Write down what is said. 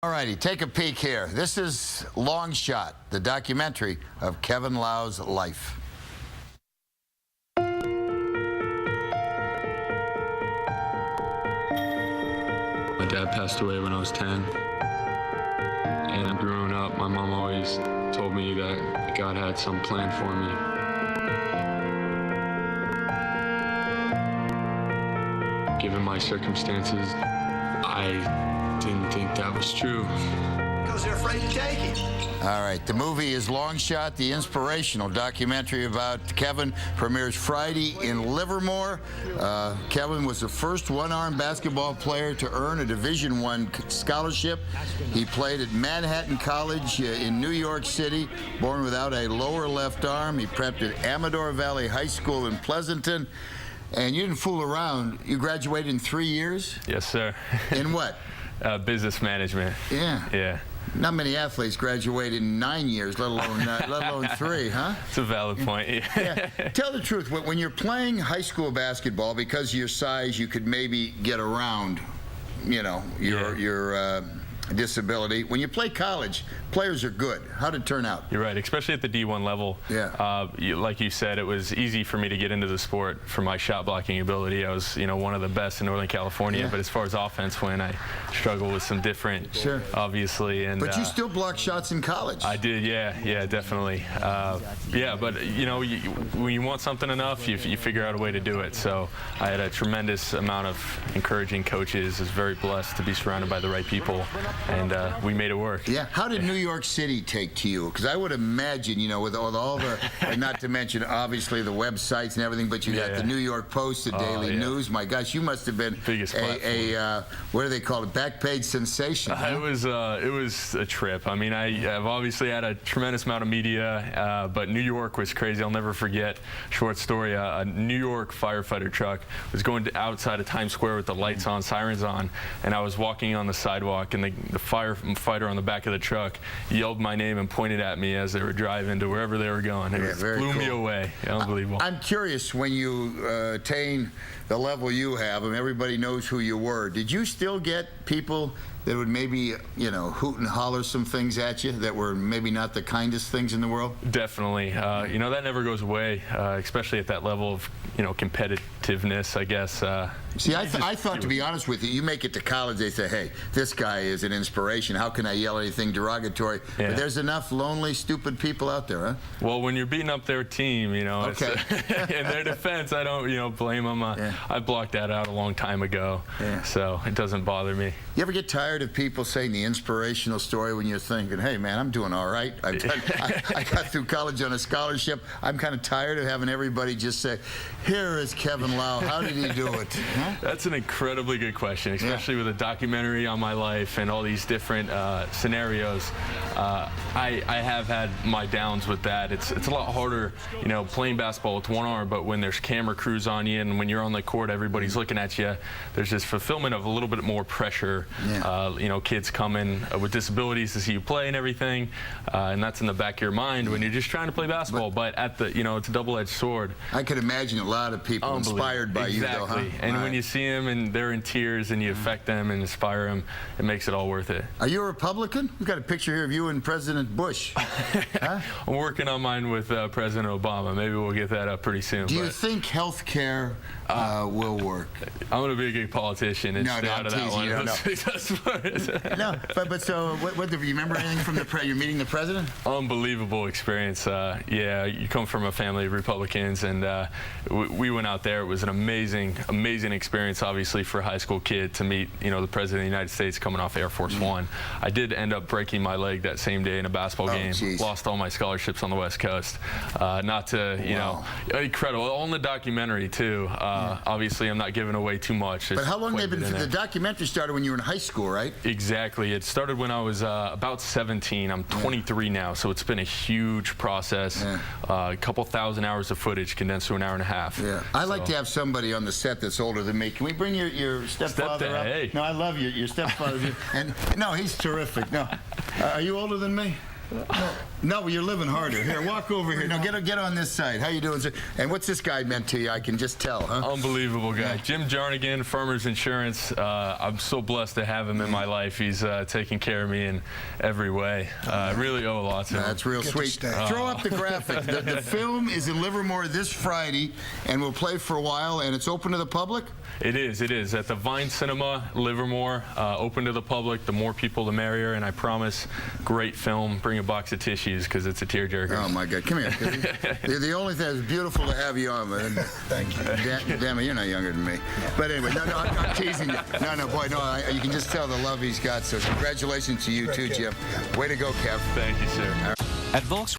All righty, take a peek here. This is Long Shot, the documentary of Kevin Lau's life. My dad passed away when I was 10. And growing up, my mom always told me that God had some plan for me. Given my circumstances, I didn't think that was true. Because they're afraid to take it. All right, the movie is Long Shot, the inspirational documentary about Kevin, premieres Friday in Livermore. Kevin was the first one-arm basketball player to earn a Division I scholarship. He played at Manhattan College in New York City, born without a lower left arm. He prepped at Amador Valley High School in Pleasanton. And you didn't fool around. You graduated in 3 years? Yes, sir. In what? Business management. Yeah. Yeah. Not many athletes graduate in 9 years, let alone 3, huh? It's a valid point. Yeah. Tell the truth. When you're playing high school basketball, because of your size, you could maybe get around, you know, your disability. When you play college, players are good. How did it turn out? You're right, especially at the D1 level. Yeah. Like you said, it was easy for me to get into the sport for my shot blocking ability. I was, one of the best in Northern California. Yeah. But as far as offense went, I struggled with some different, obviously. And but you still blocked shots in college. I did, yeah, definitely. Yeah, but when you want something enough, you figure out a way to do it. So I had a tremendous amount of encouraging coaches. I was very blessed to be surrounded by the right people, and we made it work. Yeah. How did New York City take to you? Because I would imagine, with all the, not to mention obviously the websites and everything, but you got the New York Post, the Daily News. My gosh, you must have been a what do they call it? Back page sensation. Huh? It was a trip. I mean, I've obviously had a tremendous amount of media, but New York was crazy. I'll never forget. Short story: a New York firefighter truck was going outside of Times Square with the lights on, sirens on, and I was walking on the sidewalk, and the firefighter on the back of the truck yelled my name and pointed at me as they were driving to wherever they were going. It blew me away. Unbelievable. I'm curious, when you attain the level you have, and everybody knows who you were, did you still get people that would maybe, hoot and holler some things at you that were maybe not the kindest things in the world? Definitely. That never goes away, especially at that level of, competitiveness, I guess. See, I thought, to be honest with you, you make it to college, they say, hey, this guy is an inspiration. How can I yell anything derogatory? Yeah. But there's enough lonely, stupid people out there, huh? Well, when you're beating up their team, okay. In their defense, I don't, blame them. I blocked that out a long time ago, so it doesn't bother me. You ever get tired of people saying the inspirational story when you're thinking, hey, man, I'm doing all right. I got through college on a scholarship. I'm kind of tired of having everybody just say, here is Kevin Lau. How did he do it? Huh? That's an incredibly good question, especially with a documentary on my life and all these different scenarios. I have had my downs with that. It's a lot harder, playing basketball with one arm, but when there's camera crews on you and when you're on the court, everybody's looking at you, there's this fulfillment of a little bit more pressure. Kids coming with disabilities to see you play and everything, and that's in the back of your mind when you're just trying to play basketball. But at the, it's a double-edged sword. I could imagine a lot of people inspired by you, though, huh? And when you see them and they're in tears and you affect them and inspire them, it makes it all worth it. Are you a Republican? We've got a picture here of you and President Bush. Huh? I'm working on mine with President Obama. Maybe we'll get that up pretty soon. Do you think health care will work? I'm going to be a good politician and stay out of that one. No, but so, what do you remember anything from your meeting the president? Unbelievable experience. Yeah, you come from a family of Republicans, and we went out there. It was an amazing experience, obviously, for a high school kid to meet, the President of the United States coming off Air Force One. I did end up breaking my leg that same day in a basketball game. Geez. Lost all my scholarships on the West Coast. Not to, incredible. On the documentary, too. Obviously, I'm not giving away too much. But how long they've been? The documentary started when you were in high school, right? Exactly. It started when I was about 17. I'm 23 now, so it's been a huge process. A couple thousand hours of footage condensed to an hour and a half. Yeah. I like to have somebody on the set that's older than me. Can we bring your stepfather up? Hey. No, I love your stepfather. And no, he's terrific. No, are you older than me? No. No, you're living harder. Here, walk over here. No, get on this side. How you doing, sir? And what's this guy meant to you? I can just tell, huh? Unbelievable guy. Jim Jarnigan, Farmers Insurance. I'm so blessed to have him in my life. He's taking care of me in every way. I really owe a lot to him. That's real sweet. Throw up the graphic. The film is in Livermore this Friday, and will play for a while, and it's open to the public? It is. At the Vine Cinema, Livermore, open to the public. The more people, the merrier, and I promise, great film. Bring a box of tissues, because it's a tearjerker. Oh, my God. Come here. The only thing that's beautiful to have you on, man. Thank you. Damn it, you're not younger than me. But anyway, no, I'm teasing you. No, boy, no, you can just tell the love he's got, so congratulations to you, too, Jim. Way to go, Kev. Thank you, sir. At Volkswagen.